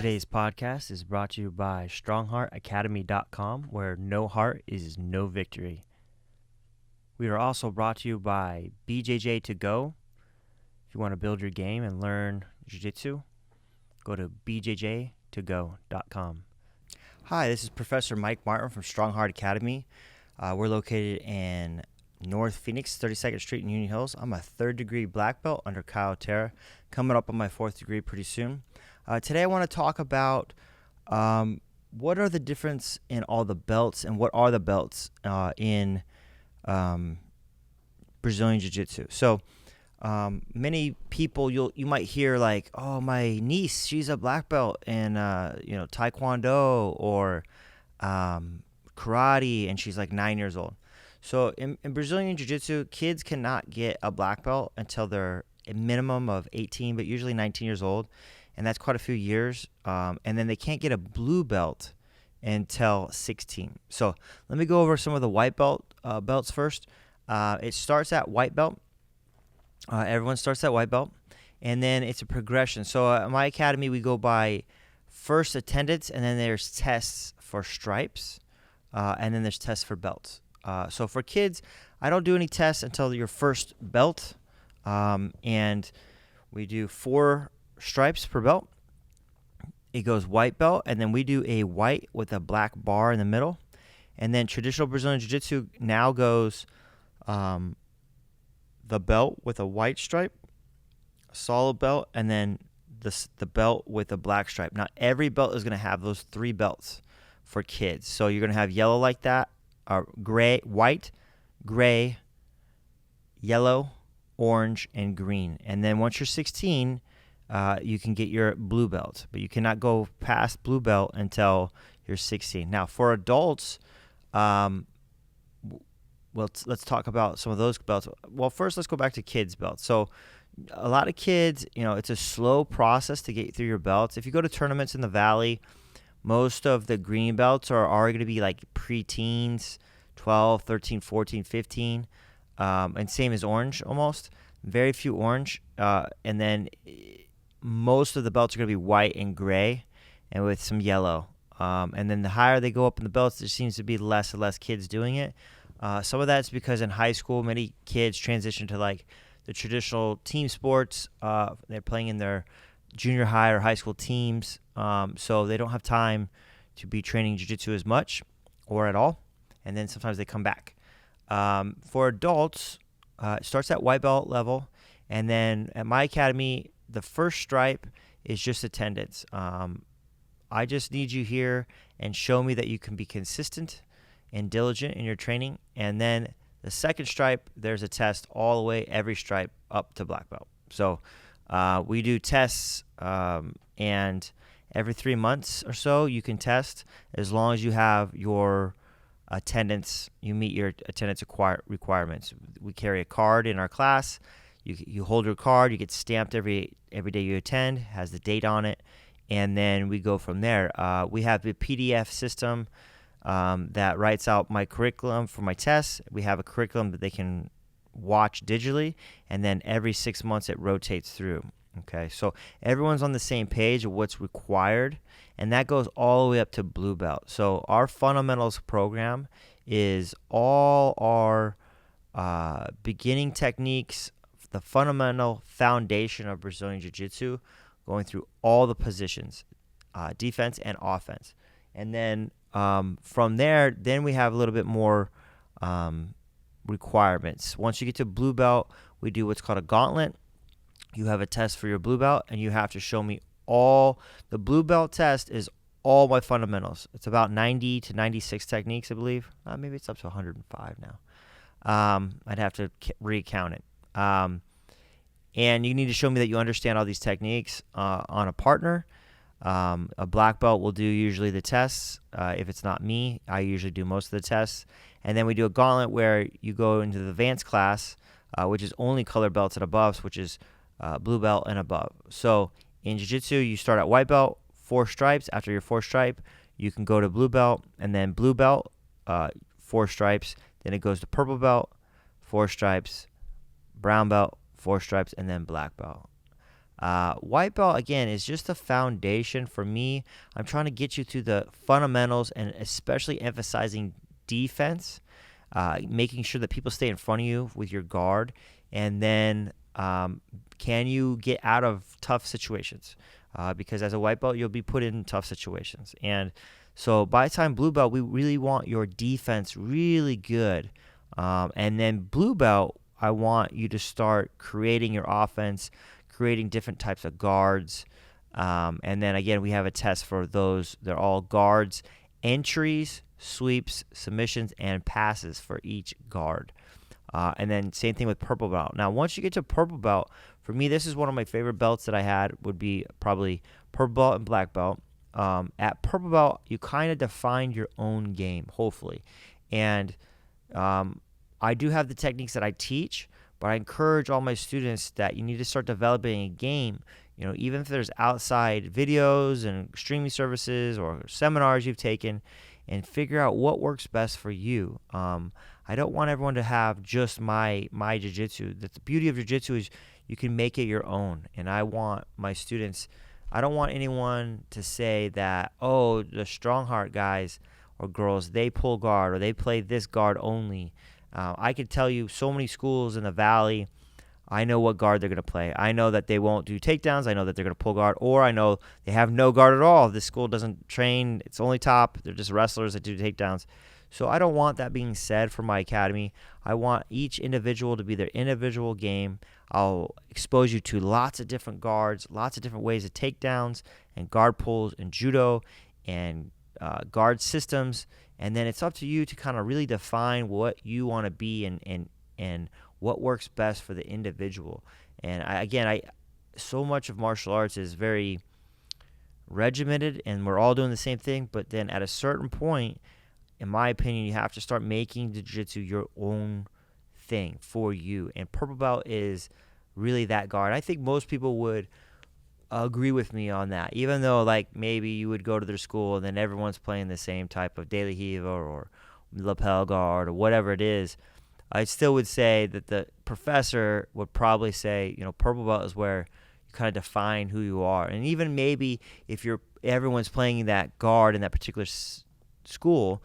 Today's podcast is brought to you by StrongHeartAcademy.com, where no heart is no victory. We are also brought to you by BJJ to go. If you want to build your game and learn jiu-jitsu, go to bjj2go.com. Hi, this is Professor Mike Martin from Strong Heart Academy. We're located in North Phoenix, 32nd Street in Union Hills. I'm a 3rd degree black belt under Kyle Terra, coming up on my 4th degree pretty soon. Today I want to talk about what are the difference in all the belts and what are the belts in Brazilian Jiu-Jitsu. So many people you might hear like, oh, my niece, she's a black belt in Taekwondo or karate, and she's like 9 years old. So in Brazilian Jiu-Jitsu, kids cannot get a black belt until they're a minimum of 18, but usually 19 years old. And that's quite a few years. And then they can't get a blue belt until 16. So let me go over some of the white belts first. It starts at white belt. Everyone starts at white belt. And then it's a progression. So at my academy, we go by first attendance, and then there's tests for stripes, and then there's tests for belts. So for kids, I don't do any tests until your first belt. And we do 4 stripes per belt. It goes white belt, and then we do a white with a black bar in the middle. And then traditional Brazilian Jiu-Jitsu now goes the belt with a white stripe, a solid belt, and then the belt with a black stripe. Now, every belt is going to have those 3 belts for kids. So you're going to have yellow like that, gray, white, gray, yellow, orange, and green. And then once you're 16, you can get your blue belt, but you cannot go past blue belt until you're 16. Now, for adults, let's talk about some of those belts. Well, first, let's go back to kids' belts. So a lot of kids, it's a slow process to get through your belts. If you go to tournaments in the Valley, most of the green belts are going to be like pre-teens, 12, 13, 14, 15, and same as orange almost. Very few orange, and then most of the belts are going to be white and gray and with some yellow. And then the higher they go up in the belts, there seems to be less and less kids doing it. Some of that's because in high school, many kids transition to like the traditional team sports. They're playing in their junior high or high school teams. So they don't have time to be training jiu-jitsu as much or at all. And then sometimes they come back. For adults, it starts at white belt level. And then at my academy, the first stripe is just attendance. I just need you here and show me that you can be consistent and diligent in your training. And then the second stripe, there's a test all the way, every stripe up to black belt. So we do tests, and every 3 months or so you can test as long as you have your attendance, you meet your attendance requirements. We carry a card in our class. You hold your card, you get stamped every day you attend, has the date on it, and then we go from there. We have a PDF system that writes out my curriculum for my tests. We have a curriculum that they can watch digitally, and then every 6 months it rotates through. Okay, so everyone's on the same page of what's required, and that goes all the way up to blue belt. So our fundamentals program is all our beginning techniques, the fundamental foundation of Brazilian Jiu-Jitsu, going through all the positions, defense and offense. And then from there, then we have a little bit more requirements. Once you get to blue belt, we do what's called a gauntlet. You have a test for your blue belt, and you have to show me all. The blue belt test is all my fundamentals. It's about 90 to 96 techniques, I believe. Maybe it's up to 105 now. I'd have to recount it. And you need to show me that you understand all these techniques on a partner. A black belt will do usually the tests. If it's not me, I usually do most of the tests. And then we do a gauntlet where you go into the advanced class, which is only color belts and above, which is blue belt and above. So in jiu-jitsu, you start at white belt, 4 stripes. After your 4th stripe, you can go to blue belt, and then blue belt, 4 stripes. Then it goes to purple belt, 4 stripes, brown belt, 4 stripes, and then black belt. White belt, again, is just a foundation for me. I'm trying to get you through the fundamentals and especially emphasizing defense, making sure that people stay in front of you with your guard, and then can you get out of tough situations? Because as a white belt, you'll be put in tough situations. And so by the time blue belt, we really want your defense really good. And then blue belt, I want you to start creating your offense, creating different types of guards. And then again, we have a test for those. They're all guards, entries, sweeps, submissions, and passes for each guard. And then same thing with purple belt. Now, once you get to purple belt, for me, this is one of my favorite belts that I had would be probably purple belt and black belt. At purple belt, you kind of define your own game, hopefully. And I do have the techniques that I teach, but I encourage all my students that you need to start developing a game. Even if there's outside videos and streaming services or seminars you've taken, and figure out what works best for you. I don't want everyone to have just my jiu-jitsu. The beauty of jiu-jitsu is you can make it your own. And I want my students, I don't want anyone to say that, oh, the strong heart guys or girls, they pull guard or they play this guard only. I could tell you so many schools in the Valley, I know what guard they're going to play. I know that they won't do takedowns. I know that they're going to pull guard, or I know they have no guard at all. This school doesn't train. It's only top. They're just wrestlers that do takedowns. So I don't want that being said for my academy. I want each individual to be their individual game. I'll expose you to lots of different guards, lots of different ways of takedowns and guard pulls and judo and guard systems. And then it's up to you to kind of really define what you want to be and what works best for the individual. And I so much of martial arts is very regimented and we're all doing the same thing, but then at a certain point, in my opinion, you have to start making the jiu-jitsu your own thing for you. And purple belt is really that guard. I think most people would agree with me on that, even though like maybe you would go to their school and then everyone's playing the same type of daily hiva or lapel guard or whatever it is. I still would say that the professor would probably say, purple belt is where you kind of define who you are. And even maybe if everyone's playing that guard in that particular school,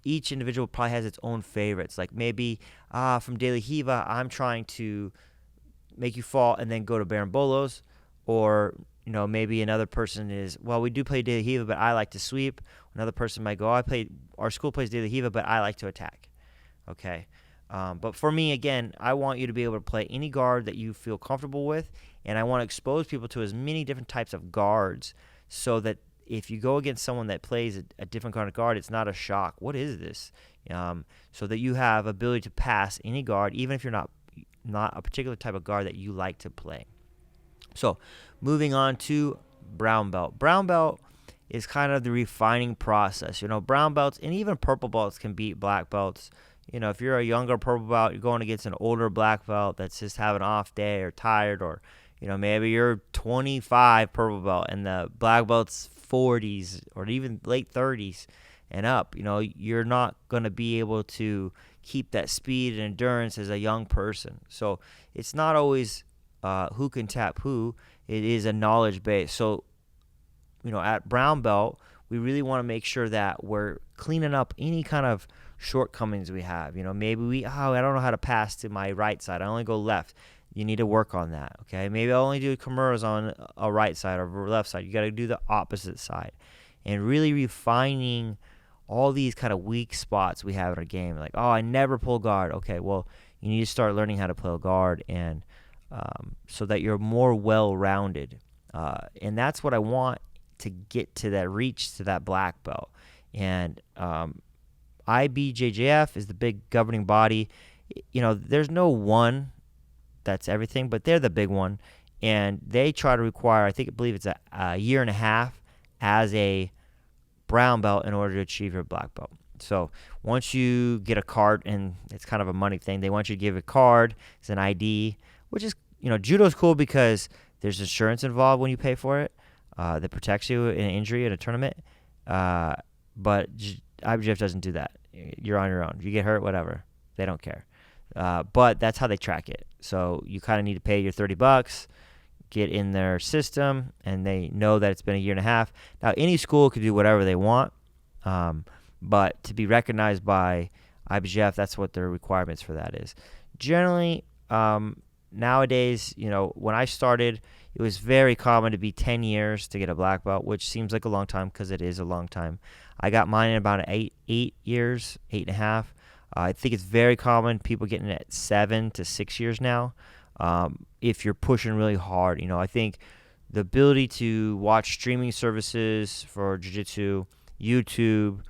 each individual probably has its own favorites. Like maybe from daily hiva, I'm trying to make you fall and then go to barambolos, or maybe another person is, well, we do play daily hiva, but I like to sweep. Another person might go, our school plays daily hiva, but I like to attack. Okay. But for me, again, I want you to be able to play any guard that you feel comfortable with, and I want to expose people to as many different types of guards so that if you go against someone that plays a different kind of guard, it's not a shock. What is this? So that you have ability to pass any guard, even if you're not a particular type of guard that you like to play. So moving on to brown belt. Brown belt is kind of the refining process. Brown belts and even purple belts can beat black belts. If you're a younger purple belt, you're going against an older black belt that's just having an off day or tired, or, maybe you're 25 purple belt and the black belt's 40s or even late 30s and up. You're not going to be able to keep that speed and endurance as a young person. So it's not always who can tap who. It is a knowledge base. So, at brown belt, we really want to make sure that we're cleaning up any kind of shortcomings we have. Maybe I don't know how to pass to my right side. I only go left. You need to work on that, okay? Maybe I only do Kimuras on a right side or left side. You got to do the opposite side. And really refining all these kind of weak spots we have in our game. Like, I never pull guard. Okay, well, you need to start learning how to play guard and so that you're more well-rounded. And that's what I want to get to that reach to that black belt. And IBJJF is the big governing body. There's no one that's everything, but they're the big one. And they try to require, I believe it's a year and a half as a brown belt in order to achieve your black belt. So once you get a card, and it's kind of a money thing, they want you to give a card as an ID, which is, judo's cool because there's insurance involved when you pay for it that protects you in an injury in a tournament. But IBJJF doesn't do that. You're on your own. If you get hurt, whatever. They don't care. But that's how they track it. So you kind of need to pay your $30, get in their system, and they know that it's been a year and a half. Now, any school could do whatever they want, but to be recognized by IBJJF, that's what their requirements for that is. Generally, nowadays, when I started, it was very common to be 10 years to get a black belt, which seems like a long time because it is a long time. I got mine in about 8 years, 8.5. I think it's very common people getting it at 7 to 6 years now. If you're pushing really hard, I think the ability to watch streaming services for jiu-jitsu, YouTube,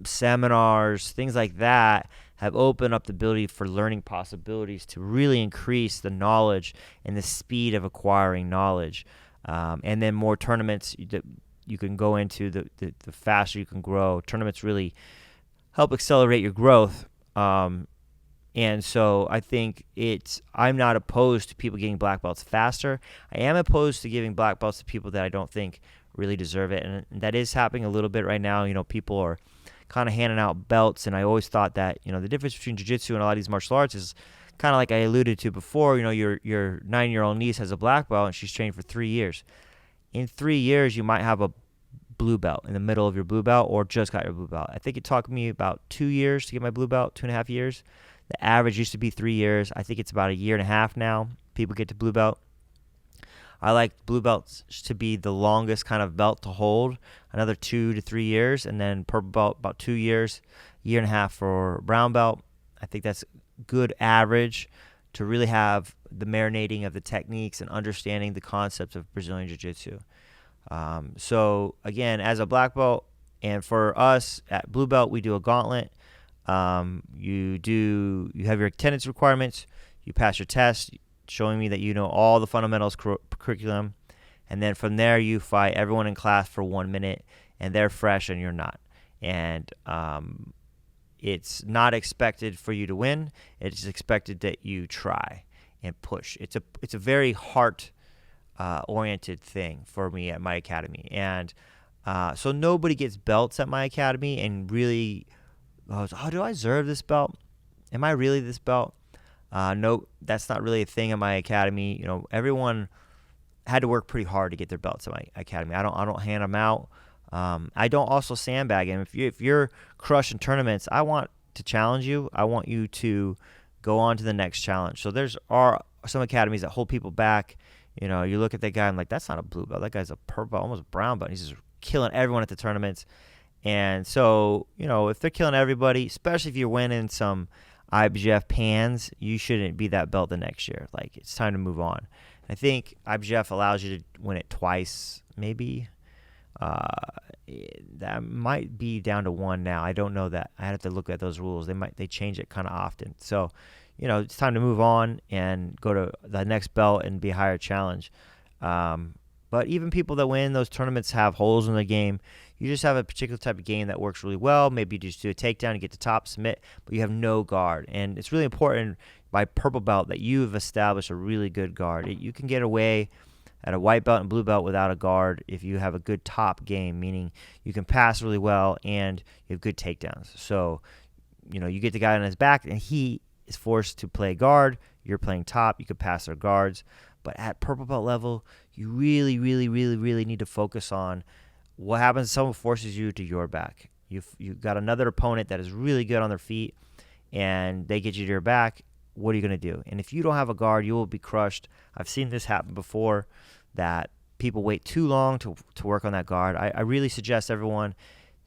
seminars, things like that have opened up the ability for learning possibilities to really increase the knowledge and the speed of acquiring knowledge. And then more tournaments that you can go into, the faster you can grow. Tournaments really help accelerate your growth. And so I think I'm not opposed to people getting black belts faster. I am opposed to giving black belts to people that I don't think really deserve it. And that is happening a little bit right now. People are kind of handing out belts. And I always thought that, the difference between jiu-jitsu and a lot of these martial arts is kind of like I alluded to before. Your 9-year-old niece has a black belt and she's trained for 3 years. In 3 years, you might have a blue belt in the middle of your blue belt or just got your blue belt. I think it took me about 2 years to get my blue belt, 2.5 years. The average used to be 3 years. I think it's about a year and a half now people get to blue belt. I like blue belts to be the longest kind of belt to hold, another 2 to 3 years, and then purple belt about 2 years, year and a half for brown belt. I think that's good average to really have the marinating of the techniques and understanding the concepts of Brazilian Jiu-Jitsu. So again, as a black belt, and for us at blue belt, we do a gauntlet. You have your attendance requirements, you pass your test, showing me that you know all the fundamentals curriculum, and then from there you fight everyone in class for 1 minute, and they're fresh and you're not. And it's not expected for you to win. It's expected that you try and push. It's a very heart oriented thing for me at my academy, and so nobody gets belts at my academy and really goes, "Oh, do I deserve this belt? Am I really this belt?" No, that's not really a thing at my academy. Everyone had to work pretty hard to get their belts at my academy. I don't hand them out. I don't also sandbag them. If you're crushing tournaments, I want to challenge you. I want you to go on to the next challenge. So are some academies that hold people back. You look at that guy and like, that's not a blue belt. That guy's a purple belt, almost a brown belt. He's just killing everyone at the tournaments. And so, if they're killing everybody, especially if you're winning some IBJJF pans, you shouldn't be that belt the next year. Like, it's time to move on. I think IBJJF allows you to win it twice, maybe. That might be down to 1 now. I don't know that. I have to look at those rules. They change it kind of often. So, it's time to move on and go to the next belt and be a higher challenge. But even people that win those tournaments have holes in the game. You just have a particular type of game that works really well. Maybe you just do a takedown, you get to top, submit, but you have no guard. And it's really important by purple belt that you've established a really good guard. You can get away at a white belt and blue belt without a guard if you have a good top game, meaning you can pass really well and you have good takedowns. So, you get the guy on his back and he is forced to play guard. You're playing top. You could pass their guards. But at purple belt level, you really, really, really, really need to focus on what happens if someone forces you to your back. You've got another opponent that is really good on their feet, and they get you to your back. What are you going to do? And if you don't have a guard, you will be crushed. I've seen this happen before, that people wait too long to work on that guard. I really suggest everyone,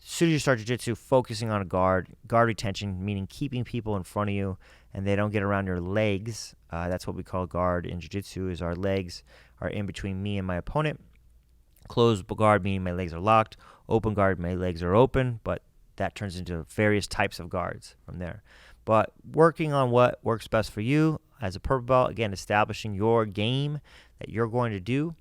as soon as you start jiu-jitsu, focusing on a guard retention, meaning keeping people in front of you and they don't get around your legs. That's what we call guard in jiu-jitsu, is our legs are in between me and my opponent. Closed guard, meaning my legs are locked. Open guard, my legs are open, but that turns into various types of guards from there. But working on what works best for you as a purple belt, again, establishing your game that you're going to do,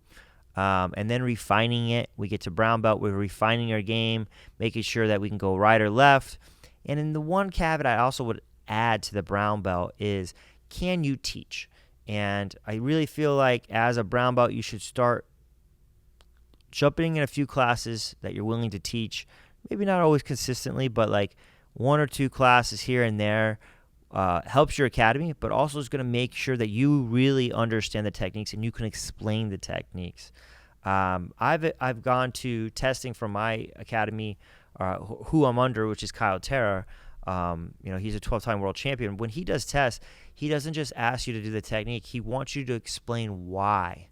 and then refining it. We get to brown belt, we're refining our game, making sure that we can go right or left. And then the one caveat I also would add to the brown belt is, can you teach? And I really feel like as a brown belt, you should start jumping in a few classes that you're willing to teach, maybe not always consistently, but like 1 or 2 classes here and there, helps your academy, but also is going to make sure that you really understand the techniques and you can explain the techniques. I've gone to testing from my academy, who I'm under, which is Kyle Terra. He's a 12-time world champion. When he does tests, he doesn't just ask you to do the technique. He wants you to explain why.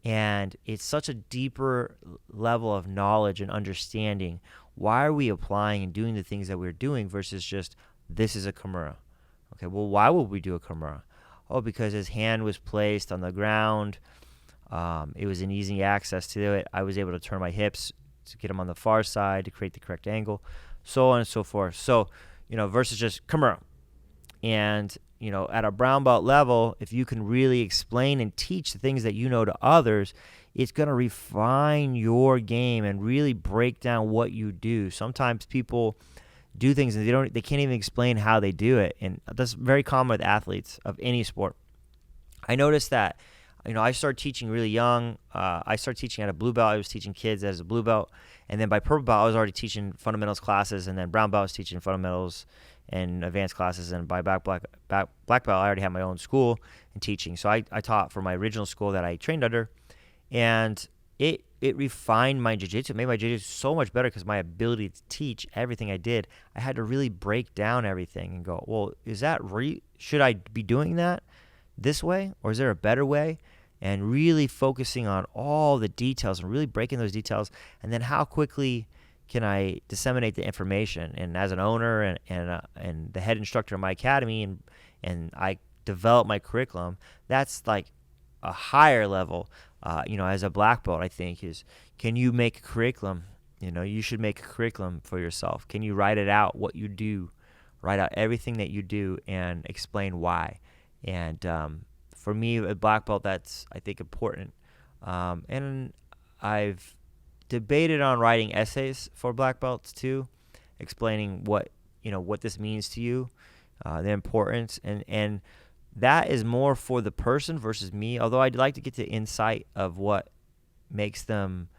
And it's such a deeper level of knowledge and understanding. Why are we applying and doing the things that we're doing versus just, this is a Kimura? Okay, well, why would we do a Kimura? Oh, because his hand was placed on the ground. It was an easy access to it. I was able to turn my hips to get him on the far side to create the correct angle, so on and so forth. So, versus just Kimura. And, at a brown belt level, if you can really explain and teach the things that you know to others, it's going to refine your game and really break down what you do. Sometimes people do things and they can't even explain how they do it. And that's very common with athletes of any sport. I noticed that, I started teaching really young. I started teaching at a blue belt. I was teaching kids as a blue belt. And then by purple belt, I was already teaching fundamentals classes. And then brown belt, I was teaching fundamentals and advanced classes. And by black belt, I already had my own school and teaching. So I taught for my original school that I trained under. And it refined my jiu-jitsu. It made my jiu-jitsu so much better because my ability to teach everything I did, I had to really break down everything and go, well, is that should I be doing that this way, or is there a better way? And really focusing on all the details and really breaking those details, and then how quickly can I disseminate the information? And as an owner and the head instructor of my academy, and I develop my curriculum, that's like a higher level. As a black belt, I think is, can you make a curriculum? You should make a curriculum for yourself. Can you write it out, what you do, write out everything that you do and explain why? And for me, a black belt, that's, I think, important. And I've debated on writing essays for black belts too, explaining what this means to you, the importance, and that is more for the person versus me, although I'd like to get the insight of what makes them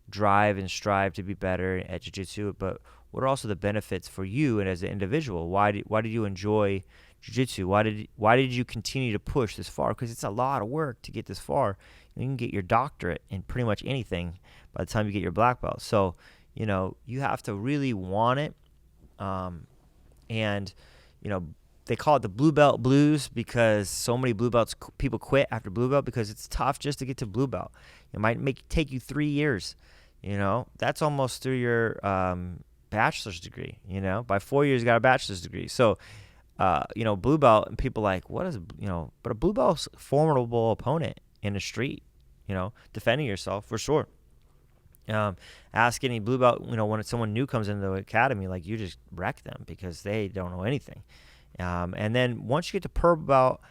drive and strive to be better at jiu-jitsu, but what are also the benefits for you and as an individual? Why did you enjoy jiu-jitsu? Why did you continue to push this far? Because it's a lot of work to get this far. You can get your doctorate in pretty much anything by the time you get your black belt. So, you have to really want it. They call it the blue belt blues because so many blue belts people quit after blue belt because it's tough just to get to blue belt. It might take you 3 years. That's almost through your bachelor's degree. By 4 years you got a bachelor's degree. So, blue belt, and people like, what is, but a blue belt's a formidable opponent in the street. Defending yourself for sure. Ask any blue belt. When someone new comes into the academy, like, you just wreck them because they don't know anything. And then once you get to purple belt,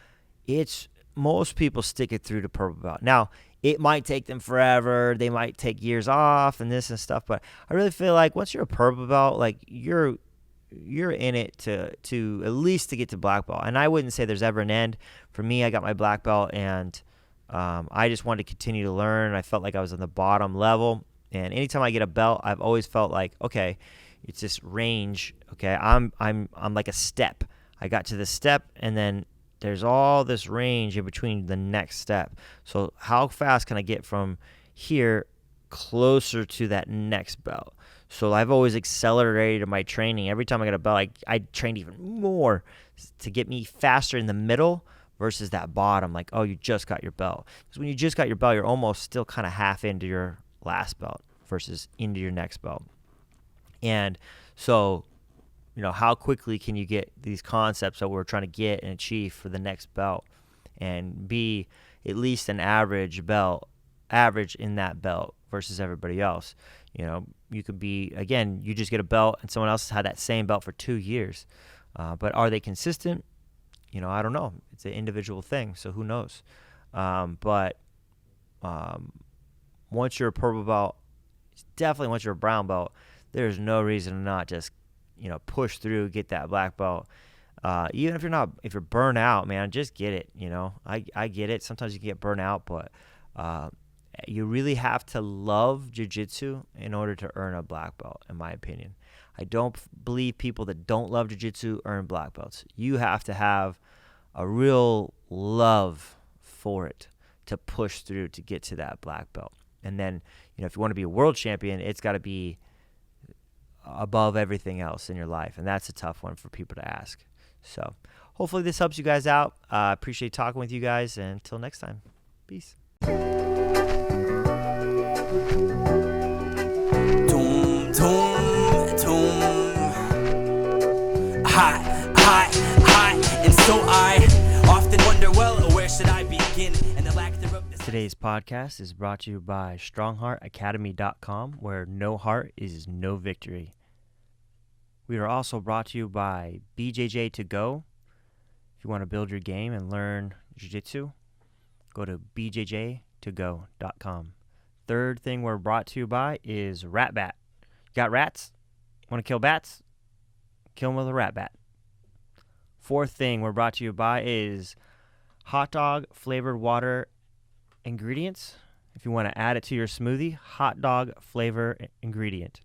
most people stick it through to purple belt. Now, it might take them forever. They might take years off and this and stuff. But I really feel like once you're a purple belt, like, you're in it to at least to get to black belt. And I wouldn't say there's ever an end. For me, I got my black belt, and I just wanted to continue to learn. I felt like I was on the bottom level. And anytime I get a belt, I've always felt like, okay, it's this range. Okay, I'm like a step. I got to this step, and then there's all this range in between the next step. So how fast can I get from here closer to that next belt? So I've always accelerated my training. Every time I got a belt, I trained even more to get me faster in the middle versus that bottom. Like, oh, you just got your belt. Because when you just got your belt, you're almost still kind of half into your last belt versus into your next belt. And so, how quickly can you get these concepts that we're trying to get and achieve for the next belt and be at least an average in that belt versus everybody else? You could be, again, you just get a belt and someone else has had that same belt for 2 years. But are they consistent? I don't know. It's an individual thing, so who knows? But once you're a purple belt, definitely once you're a brown belt, there's no reason to not just push through, get that black belt. Even if you're burnt out, man, just get it. I get it. Sometimes you can get burnt out, but you really have to love jiu-jitsu in order to earn a black belt, in my opinion. I don't believe people that don't love jiu-jitsu earn black belts. You have to have a real love for it to push through to get to that black belt. And then, if you want to be a world champion, it's got to be above everything else in your life. And that's a tough one for people to ask. So hopefully this helps you guys out. I appreciate talking with you guys. And until next time, peace. Doom, doom, doom. Hot, hot, hot. And so I often wonder, well, where should I begin? And the lack thereof. Today's podcast is brought to you by StrongHeartAcademy.com, where no heart is no victory. We are also brought to you by BJJ to go. If you want to build your game and learn jiu-jitsu, go to bjjtogo.com. Third thing we're brought to you by is Rat Bat. You got rats? Want to kill bats? Kill them with a rat bat. Fourth thing we're brought to you by is hot dog flavored water ingredients. If you want to add it to your smoothie, hot dog flavor ingredient.